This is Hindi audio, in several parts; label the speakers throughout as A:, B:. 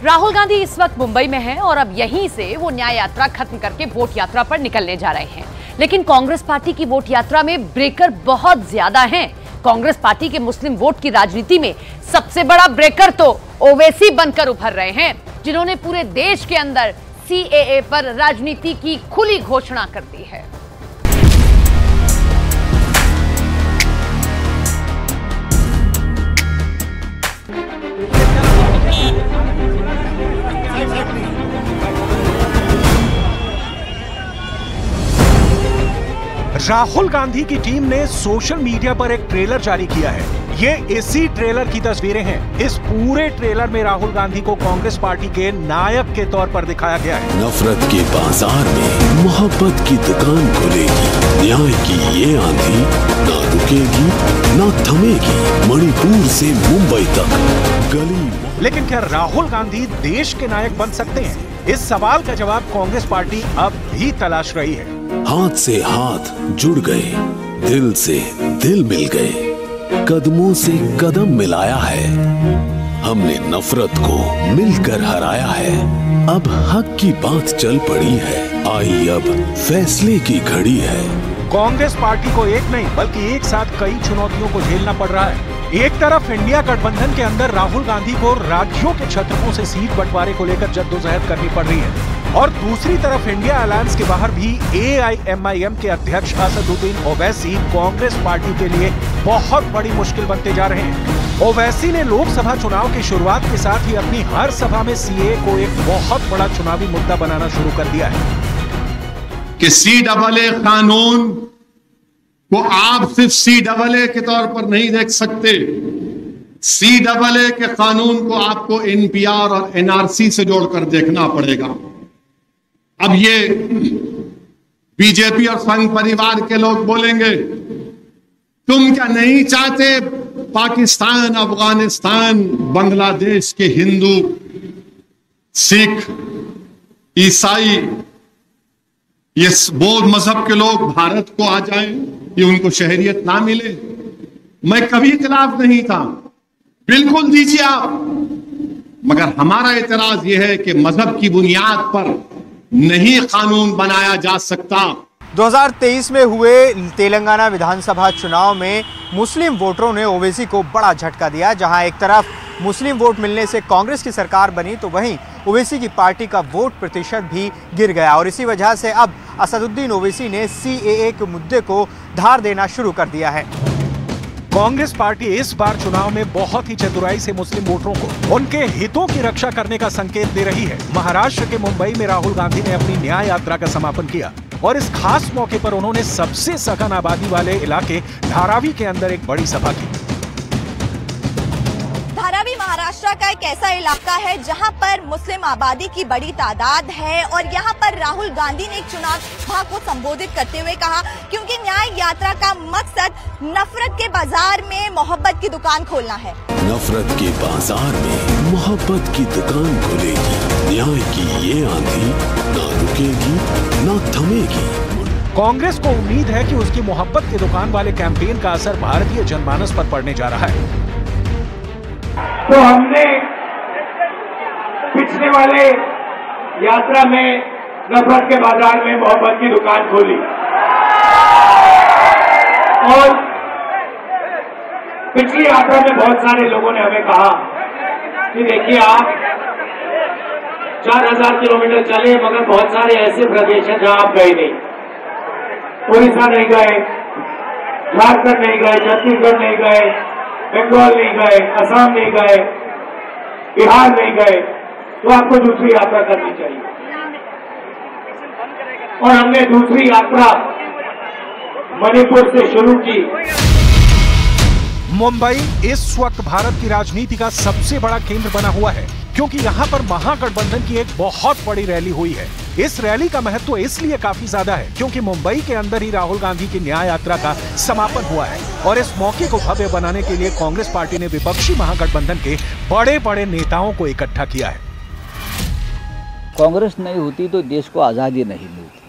A: राहुल गांधी इस वक्त मुंबई में हैं और अब यहीं से वो न्याय यात्रा खत्म करके वोट यात्रा पर निकलने जा रहे हैं। लेकिन कांग्रेस पार्टी की वोट यात्रा में ब्रेकर बहुत ज्यादा हैं। कांग्रेस पार्टी के मुस्लिम वोट की राजनीति में सबसे बड़ा ब्रेकर तो ओवैसी बनकर उभर रहे हैं, जिन्होंने पूरे देश के अंदर सीएए पर राजनीति की खुली घोषणा कर दी है।
B: राहुल गांधी की टीम ने सोशल मीडिया पर एक ट्रेलर जारी किया है। ये इसी ट्रेलर की तस्वीरें हैं। इस पूरे ट्रेलर में राहुल गांधी को कांग्रेस पार्टी के नायक के तौर पर दिखाया गया है।
C: नफरत के बाजार में मोहब्बत की दुकान खुलेगी, न्याय की ये आंधी ना रुकेगी ना थमेगी, मणिपुर से मुंबई तक गली।
B: लेकिन क्या राहुल गांधी देश के नायक बन सकते हैं? इस सवाल का जवाब कांग्रेस पार्टी अब भी तलाश रही है।
C: हाथ से हाथ जुड़ गए, दिल से दिल मिल गए, कदमों से कदम मिलाया है, हमने नफरत को मिलकर हराया है। अब हक की बात चल पड़ी है, आई अब फैसले की घड़ी है।
B: कांग्रेस पार्टी को एक नहीं बल्कि एक साथ कई चुनौतियों को झेलना पड़ रहा है। एक तरफ इंडिया गठबंधन के अंदर राहुल गांधी को राज्यों के छत्रपों से सीट बंटवारे को लेकर जद्दोजहद करनी पड़ रही है और दूसरी तरफ इंडिया अलायंस के बाहर भी AIMIM के अध्यक्ष असदुद्दीन ओवैसी कांग्रेस पार्टी के लिए बहुत बड़ी मुश्किल बनते जा रहे हैं। ओवैसी ने लोकसभा चुनाव की शुरुआत के साथ ही अपनी हर सभा में CAA को एक बहुत बड़ा चुनावी मुद्दा बनाना शुरू कर दिया है
D: कि CAA कानून वो आप सिर्फ CAA के तौर पर नहीं देख सकते। CAA के कानून को आपको NPR और NRC से जोड़कर देखना पड़ेगा। अब ये बीजेपी और संघ परिवार के लोग बोलेंगे, तुम क्या नहीं चाहते पाकिस्तान, अफगानिस्तान, बांग्लादेश के हिंदू, सिख, ईसाई, ये बौद्ध मजहब के लोग भारत को आ जाएं, ये उनको शहरियत ना मिले? मैं कभी खिलाफ नहीं था, बिल्कुल दीजिए आप, मगर हमारा एतराज यह है कि मजहब की बुनियाद पर नहीं कानून बनाया जा सकता।
E: 2023 में हुए तेलंगाना विधानसभा चुनाव में मुस्लिम वोटरों ने ओवैसी को बड़ा झटका दिया। जहां एक तरफ मुस्लिम वोट मिलने से कांग्रेस की सरकार बनी, तो वहीं ओवैसी की पार्टी का वोट प्रतिशत भी गिर गया और इसी वजह से अब असदुद्दीन ओवैसी ने CAA के मुद्दे को धार देना शुरू कर दिया है।
B: कांग्रेस पार्टी इस बार चुनाव में बहुत ही चतुराई से मुस्लिम वोटरों को उनके हितों की रक्षा करने का संकेत दे रही है। महाराष्ट्र के मुंबई में राहुल गांधी ने अपनी न्याय यात्रा का समापन किया और इस खास मौके पर उन्होंने सबसे सघन आबादी वाले इलाके धारावी के अंदर एक बड़ी सभा की।
F: धारावी महाराष्ट्र का एक ऐसा इलाका है जहां पर मुस्लिम आबादी की बड़ी तादाद है और यहां पर राहुल गांधी ने एक चुनाव सभा को संबोधित करते हुए कहा, क्योंकि न्याय यात्रा का मकसद नफरत के बाजार में मोहब्बत की दुकान खोलना है।
C: नफरत के बाजार में मोहब्बत की दुकान खुलेगी, न्याय की ये आंधी ना रुकेगी ना थमेगी।
B: कांग्रेस को उम्मीद है कि उसकी मोहब्बत की दुकान वाले कैंपेन का असर भारतीय जनमानस पर पड़ने जा रहा है।
G: तो हमने पिछले वाले यात्रा में नफरत के बाजार में मोहब्बत की दुकान खोली और पिछली यात्रा में बहुत सारे लोगों ने हमें कहा कि देखिए आप 4000 किलोमीटर चले मगर बहुत सारे ऐसे प्रदेश हैं जहां आप गए नहीं। उड़ीसा नहीं गए, झारखंड नहीं गए, छत्तीसगढ़ नहीं गए, बंगाल नहीं गए, असम नहीं गए, बिहार नहीं गए, तो आपको दूसरी यात्रा करनी चाहिए। और हमने दूसरी यात्रा मणिपुर से शुरू की।
B: मुंबई इस वक्त भारत की राजनीति का सबसे बड़ा केंद्र बना हुआ है, क्योंकि यहाँ पर महागठबंधन की एक बहुत बड़ी रैली हुई है। इस रैली का महत्व इसलिए काफी ज्यादा है क्योंकि मुंबई के अंदर ही राहुल गांधी की न्याय यात्रा का समापन हुआ है और इस मौके को भव्य बनाने के लिए कांग्रेस पार्टी ने विपक्षी महागठबंधन के बड़े बड़े नेताओं को इकट्ठा किया है।
H: कांग्रेस नहीं होती तो देश को आजादी नहीं मिलती,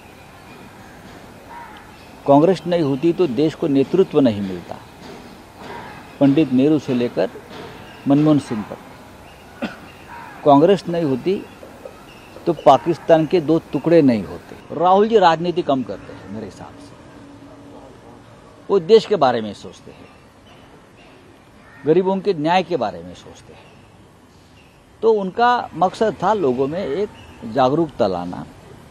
H: कांग्रेस नहीं होती तो देश को नेतृत्व नहीं मिलता। पंडित नेहरू से लेकर मनमोहन सिंह तक कांग्रेस नहीं होती तो पाकिस्तान के 2 टुकड़े नहीं होते। राहुल जी राजनीति कम करते हैं मेरे हिसाब से। वो देश के बारे में सोचते हैं, गरीबों के न्याय के बारे में सोचते हैं। तो उनका मकसद था लोगों में एक जागरूकता लाना,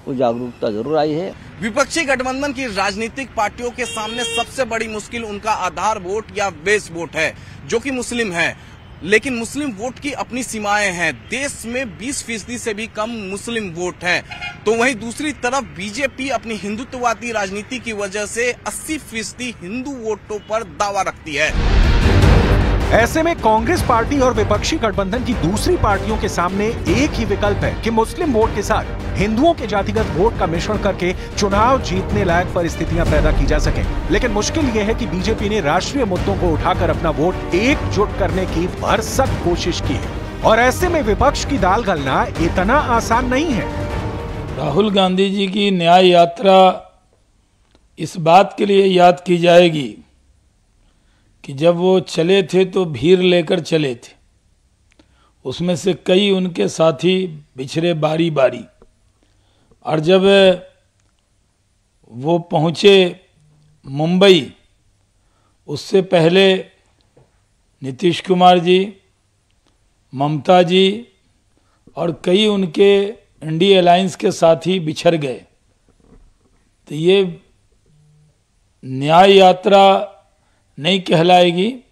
H: वो जागरूकता जरूर आई है।
I: विपक्षी गठबंधन की राजनीतिक पार्टियों के सामने सबसे बड़ी मुश्किल उनका आधार वोट या बेस वोट है, जो कि मुस्लिम है। लेकिन मुस्लिम वोट की अपनी सीमाएं हैं। देश में 20% से भी कम मुस्लिम वोट है। तो वहीं दूसरी तरफ बीजेपी अपनी हिंदुत्ववादी राजनीति की वजह से 80% हिंदू वोटों पर दावा रखती है।
B: ऐसे में कांग्रेस पार्टी और विपक्षी गठबंधन की दूसरी पार्टियों के सामने एक ही विकल्प है कि मुस्लिम वोट के साथ हिंदुओं के जातिगत वोट का मिश्रण करके चुनाव जीतने लायक परिस्थितियां पैदा की जा सके। लेकिन मुश्किल यह है कि बीजेपी ने राष्ट्रीय मुद्दों को उठाकर अपना वोट एकजुट करने की भरसक कोशिश की है, और ऐसे में विपक्ष की दाल गलना इतना आसान नहीं है।
J: राहुल गांधी जी की न्याय यात्रा इस बात के लिए याद की जाएगी कि जब वो चले थे तो भीड़ लेकर चले थे। उसमें से कई उनके साथी बिछड़े बारी बारी, और जब वो पहुंचे मुंबई, उससे पहले नीतीश कुमार जी, ममता जी और कई उनके इंडिया अलायंस के साथी बिछड़ गए। तो ये न्याय यात्रा नहीं कहलाएगी,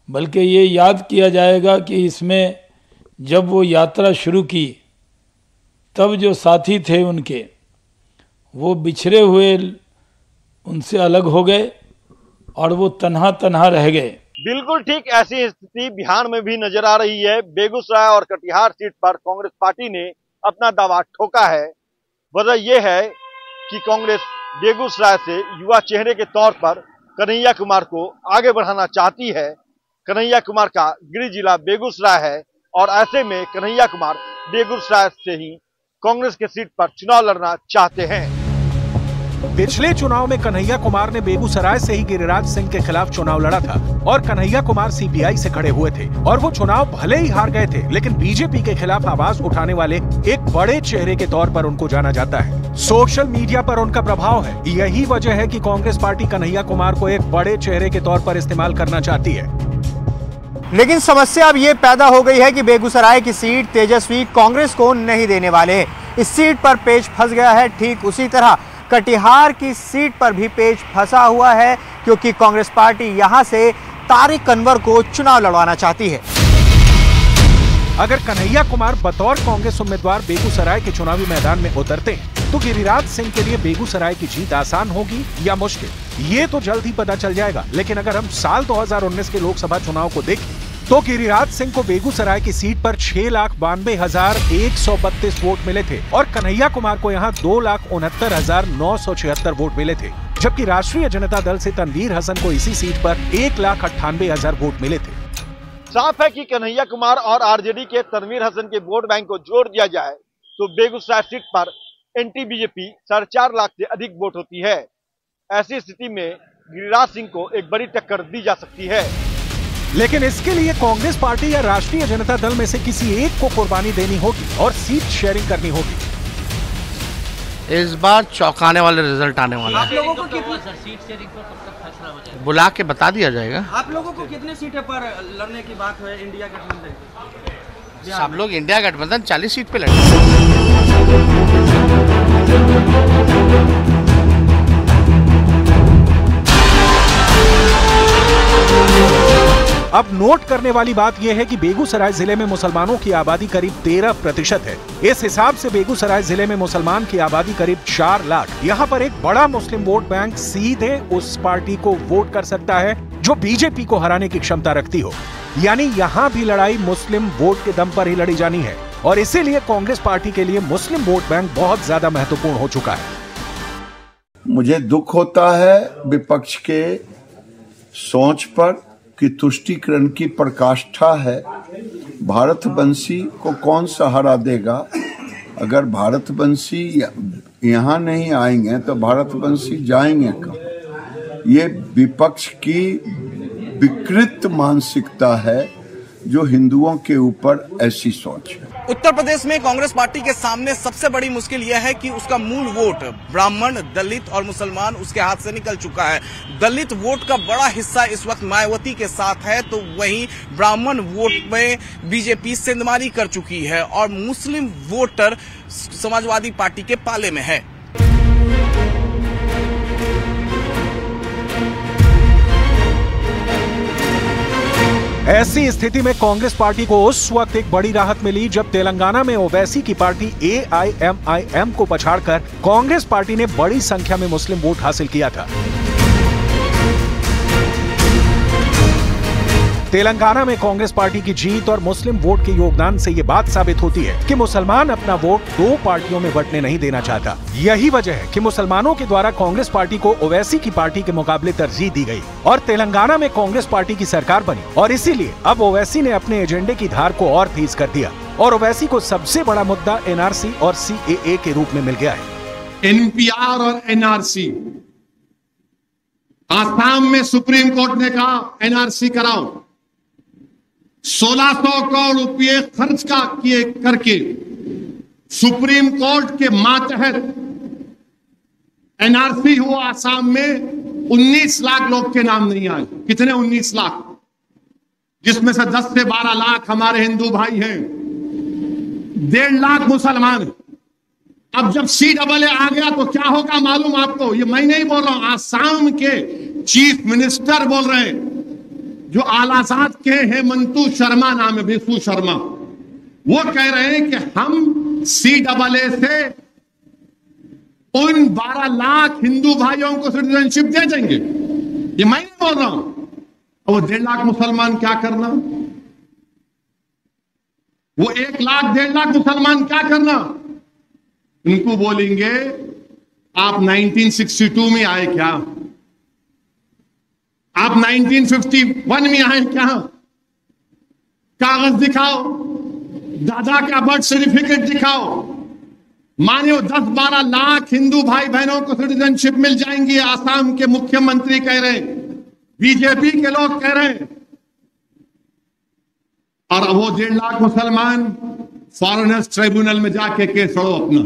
J: बल्कि ये याद किया जाएगा कि इसमें जब वो यात्रा शुरू की तब जो साथी थे उनके, वो बिछड़े हुए उनसे अलग हो गए और वो तन्हा तन्हा रह गए।
K: बिल्कुल ठीक ऐसी स्थिति बिहार में भी नजर आ रही है। बेगूसराय और कटिहार सीट पर कांग्रेस पार्टी ने अपना दावा ठोका है। वजह यह है कि कांग्रेस बेगूसराय से युवा चेहरे के तौर पर कन्हैया कुमार को आगे बढ़ाना चाहती है। कन्हैया कुमार का गृह जिला बेगूसराय है और ऐसे में कन्हैया कुमार बेगूसराय से ही कांग्रेस के सीट पर चुनाव लड़ना चाहते हैं।
B: पिछले चुनाव में कन्हैया कुमार ने बेगूसराय से ही गिरिराज सिंह के खिलाफ चुनाव लड़ा था और कन्हैया कुमार सीपीआई से खड़े हुए थे, और वो चुनाव भले ही हार गए थे, लेकिन बीजेपी के खिलाफ आवाज उठाने वाले एक बड़े चेहरे के तौर पर उनको जाना जाता है। सोशल मीडिया पर उनका प्रभाव है। यही वजह है कि कांग्रेस पार्टी कन्हैया कुमार को एक बड़े चेहरे के तौर पर इस्तेमाल करना चाहती है।
E: लेकिन समस्या अब ये पैदा हो गई है कि बेगूसराय की सीट तेजस्वी कांग्रेस को नहीं देने वाले। इस सीट पर पेच फंस गया है। ठीक उसी तरह कटिहार की सीट पर भी पेच फंसा हुआ है, क्योंकि कांग्रेस पार्टी यहां से तारिक अनवर को चुनाव लड़वाना चाहती है।
B: अगर कन्हैया कुमार बतौर कांग्रेस उम्मीदवार बेगूसराय के चुनावी मैदान में उतरते हैं तो गिरिराज सिंह के लिए बेगूसराय की जीत आसान होगी या मुश्किल, ये तो जल्द ही पता चल जाएगा। लेकिन अगर हम साल 2019 के लोकसभा चुनाव को देखें तो गिरिराज सिंह को बेगूसराय की सीट पर 6,92,132 वोट मिले थे और कन्हैया कुमार को यहां 2,69,976 वोट मिले थे, जबकि राष्ट्रीय जनता दल से तनवीर हसन को इसी सीट पर 1,98,000 वोट मिले थे।
K: साफ है कि कन्हैया कुमार और आरजेडी के तनवीर हसन के वोट बैंक को जोड़ दिया जाए तो बेगूसराय सीट पर एंटी बीजेपी 4.5 लाख से अधिक वोट होती है। ऐसी स्थिति में गिरिराज सिंह को एक बड़ी टक्कर दी जा सकती है।
B: लेकिन इसके लिए कांग्रेस पार्टी या राष्ट्रीय जनता दल में से किसी एक को कुर्बानी देनी होगी और सीट शेयरिंग करनी होगी।
L: इस बार चौंकाने वाले रिजल्ट आने वाला है।
M: आप लोगों को कितनी सीट शेयरिंग पर कब तक फैसला हो जाएगा?
L: बुला के बता दिया जाएगा।
M: आप लोगों को कितनी सीटें पर लड़ने की बात है इंडिया गठबंधन?
L: सब लोग इंडिया गठबंधन 40 सीट पे लड़े।
B: अब नोट करने वाली बात यह है कि बेगूसराय जिले में मुसलमानों की आबादी करीब 13% है। इस हिसाब से बेगूसराय जिले में मुसलमान की आबादी करीब 4 लाख। यहाँ पर एक बड़ा मुस्लिम वोट बैंक सीधे उस पार्टी को वोट कर सकता है जो बीजेपी को हराने की क्षमता रखती हो। यानी यहाँ भी लड़ाई मुस्लिम वोट के दम पर ही लड़ी जानी है और इसीलिए कांग्रेस पार्टी के लिए मुस्लिम वोट बैंक बहुत ज्यादा महत्वपूर्ण हो चुका है।
N: मुझे दुख होता है विपक्ष के सोच पर कि तुष्टीकरण की प्रकाष्ठा है। भारतवंशी को कौन सहारा देगा? अगर भारतवंशी यहाँ नहीं आएंगे तो भारतवंशी जाएंगे कहाँ? ये विपक्ष की विकृत मानसिकता है जो हिंदुओं के ऊपर ऐसी सोच है।
I: उत्तर प्रदेश में कांग्रेस पार्टी के सामने सबसे बड़ी मुश्किल यह है कि उसका मूल वोट ब्राह्मण, दलित और मुसलमान उसके हाथ से निकल चुका है। दलित वोट का बड़ा हिस्सा इस वक्त मायावती के साथ है, तो वहीं ब्राह्मण वोट में बीजेपी सेंधमारी कर चुकी है और मुस्लिम वोटर समाजवादी पार्टी के पाले में है।
B: ऐसी स्थिति में कांग्रेस पार्टी को उस वक्त एक बड़ी राहत मिली जब तेलंगाना में ओवैसी की पार्टी AIMIM को पछाड़कर कांग्रेस पार्टी ने बड़ी संख्या में मुस्लिम वोट हासिल किया था। तेलंगाना में कांग्रेस पार्टी की जीत और मुस्लिम वोट के योगदान से ये बात साबित होती है कि मुसलमान अपना वोट दो पार्टियों में बंटने नहीं देना चाहता। यही वजह है कि मुसलमानों के द्वारा कांग्रेस पार्टी को ओवैसी की पार्टी के मुकाबले तरजीह दी गई और तेलंगाना में कांग्रेस पार्टी की सरकार बनी और इसीलिए अब ओवैसी ने अपने एजेंडे की धार को और तेज कर दिया और ओवैसी को सबसे बड़ा मुद्दा NRC और CAA के रूप में मिल गया है।
D: NPR और NRC, आसाम में सुप्रीम कोर्ट ने कहा NRC कराओ। 1600 करोड़ रुपए खर्च करके सुप्रीम कोर्ट के मातहत NRC हुआ। आसाम में 19 लाख लोग के नाम नहीं आए। कितने? 19 लाख, जिसमें से 10 से 12 लाख हमारे हिंदू भाई हैं, 1.5 लाख मुसलमान। अब जब CAA आ गया तो क्या होगा मालूम आपको? ये मैं नहीं बोल रहा हूं, आसाम के चीफ मिनिस्टर बोल रहे हैं, जो आलाजाद के हेमंतु शर्मा नाम है, भिक्षु शर्मा, वो कह रहे हैं कि हम CAA से उन 12 लाख हिंदू भाइयों को सिटीजनशिप दे देंगे। ये मैं नहीं बोल रहा हूं। वो 1.5 लाख मुसलमान क्या करना? वो 1 लाख 1.5 लाख मुसलमान क्या करना? उनको बोलेंगे आप 1962 में आए क्या? आप 1951 में आए क्या? कागज दिखाओ, दादा का बर्थ सर्टिफिकेट दिखाओ। माने 10-12 लाख हिंदू भाई बहनों को सिटीजनशिप मिल जाएंगी। आसाम के मुख्यमंत्री कह रहे हैं, बीजेपी के लोग कह रहे हैं, और वो 1.5 लाख मुसलमान फॉरेनर्स ट्रिब्यूनल में जाके केस लड़ो अपना।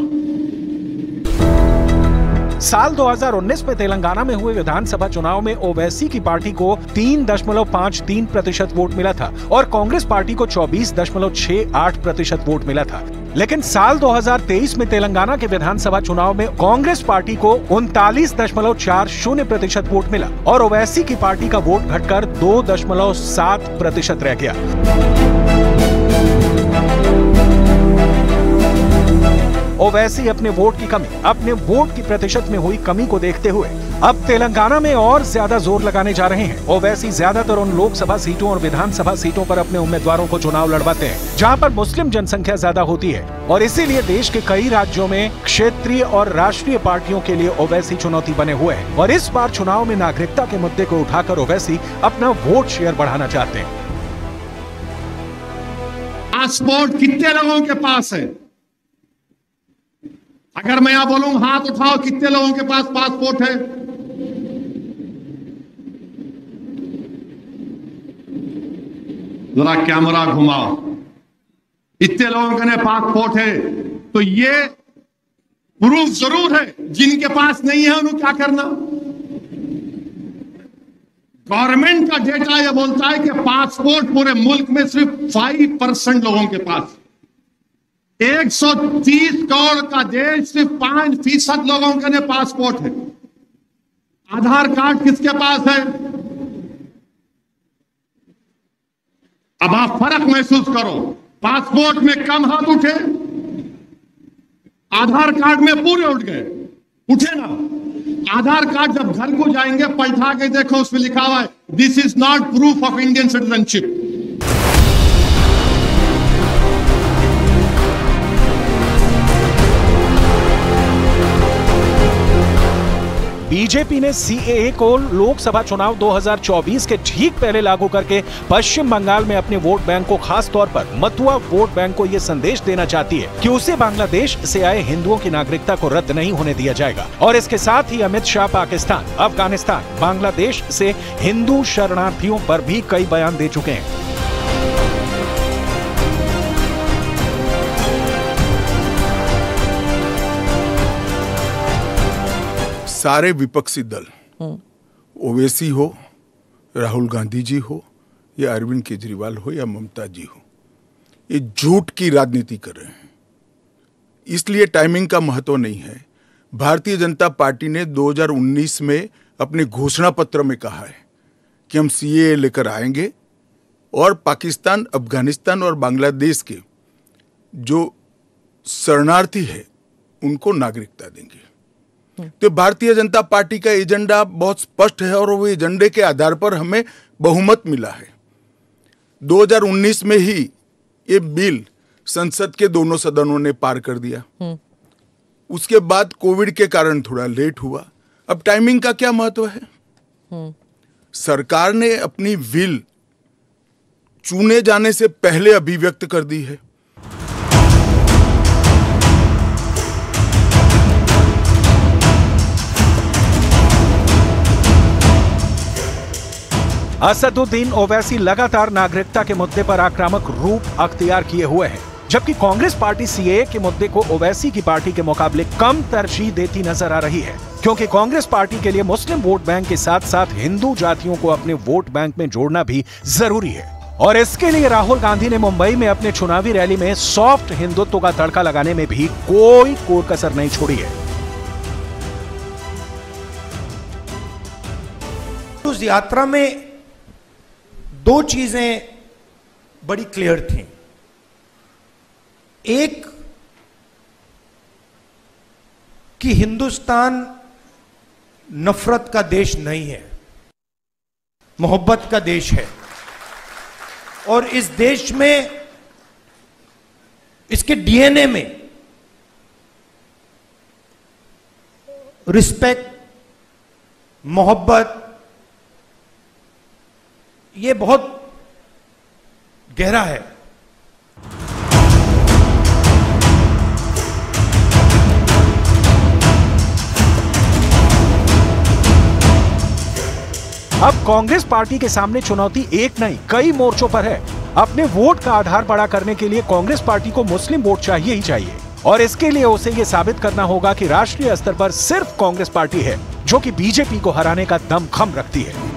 B: साल 2019 में तेलंगाना में हुए विधानसभा चुनाव में ओवैसी की पार्टी को 3.53% वोट मिला था और कांग्रेस पार्टी को 24.68% वोट मिला था। लेकिन साल 2023 में तेलंगाना के विधानसभा चुनाव में कांग्रेस पार्टी को 39.40% वोट मिला और ओवैसी की पार्टी का वोट घटकर 2.7% रह गया। ओवैसी अपने वोट की प्रतिशत में हुई कमी को देखते हुए अब तेलंगाना में और ज्यादा जोर लगाने जा रहे हैं। ओवैसी ज्यादातर उन लोकसभा सीटों और विधानसभा सीटों पर अपने उम्मीदवारों को चुनाव लड़वाते हैं जहां पर मुस्लिम जनसंख्या ज्यादा होती है और इसीलिए देश के कई राज्यों में क्षेत्रीय और राष्ट्रीय पार्टियों के लिए ओवैसी चुनौती बने हुए हैं और इस बार चुनाव में नागरिकता के मुद्दे को उठाकर ओवैसी अपना वोट शेयर बढ़ाना चाहते हैं।
D: पासपोर्ट कितने लोगों के पास है? अगर मैं यहां बोलूं हाथ उठाओ, कितने लोगों के पास पासपोर्ट है? जरा कैमरा घुमाओ। इतने लोगों के पासपोर्ट है तो ये प्रूफ जरूर है। जिनके पास नहीं है उन्हें क्या करना? गवर्नमेंट का डेटा यह बोलता है कि पासपोर्ट पूरे मुल्क में सिर्फ 5% लोगों के पास। 130 करोड़ का देश, सिर्फ 5% लोगों के पासपोर्ट है। आधार कार्ड किसके पास है? अब आप फर्क महसूस करो। पासपोर्ट में कम हाथ उठे, आधार कार्ड में पूरे उठ गए। उठे ना? आधार कार्ड जब घर को जाएंगे पलटा के देखो, उसमें लिखा हुआ है this is not proof of Indian citizenship.
B: BJP ने CAA को लोकसभा चुनाव 2024 के ठीक पहले लागू करके पश्चिम बंगाल में अपने वोट बैंक को, खास तौर पर मतुआ वोट बैंक को यह संदेश देना चाहती है कि उसे बांग्लादेश से आए हिंदुओं की नागरिकता को रद्द नहीं होने दिया जाएगा। और इसके साथ ही अमित शाह पाकिस्तान, अफगानिस्तान, बांग्लादेश से हिंदू शरणार्थियों पर भी कई बयान दे चुके हैं।
O: सारे विपक्षी दल, ओवैसी हो, राहुल गांधी जी हो या अरविंद केजरीवाल हो या ममता जी हो, ये झूठ की राजनीति कर रहे हैं। इसलिए टाइमिंग का महत्व नहीं है। भारतीय जनता पार्टी ने 2019 में अपने घोषणा पत्र में कहा है कि हम सीएए लेकर आएंगे और पाकिस्तान, अफगानिस्तान और बांग्लादेश के जो शरणार्थी है उनको नागरिकता देंगे। तो भारतीय जनता पार्टी का एजेंडा बहुत स्पष्ट है और वो एजेंडे के आधार पर हमें बहुमत मिला है। 2019 में ही ये बिल संसद के दोनों सदनों ने पार कर दिया। उसके बाद कोविड के कारण थोड़ा लेट हुआ। अब टाइमिंग का क्या महत्व है? सरकार ने अपनी विल चुने जाने से पहले अभिव्यक्त कर दी है।
B: असदुद्दीन ओवैसी लगातार नागरिकता के मुद्दे पर आक्रामक रूप अख्तियार किए हुए हैं, जबकि कांग्रेस पार्टी सीएए के मुद्दे को ओवैसी की पार्टी के मुकाबले कम तरजीह देती नजर आ रही है, क्योंकि कांग्रेस पार्टी के लिए मुस्लिम वोट बैंक के साथ साथ हिंदू जातियों को अपने वोट बैंक में जोड़ना भी जरूरी है। और इसके लिए राहुल गांधी ने मुंबई में अपने चुनावी रैली में सॉफ्ट हिंदुत्व का तड़का लगाने में भी कोई कसर नहीं छोड़ी है।
P: उस यात्रा में दो चीजें बड़ी क्लियर थी। एक कि हिंदुस्तान नफरत का देश नहीं है, मोहब्बत का देश है, और इस देश में, इसके डीएनए में रिस्पेक्ट, मोहब्बत, ये बहुत गहरा है।
B: अब कांग्रेस पार्टी के सामने चुनौती एक नहीं कई मोर्चों पर है। अपने वोट का आधार बड़ा करने के लिए कांग्रेस पार्टी को मुस्लिम वोट चाहिए ही चाहिए, और इसके लिए उसे ये साबित करना होगा कि राष्ट्रीय स्तर पर सिर्फ कांग्रेस पार्टी है जो कि बीजेपी को हराने का दमखम रखती है।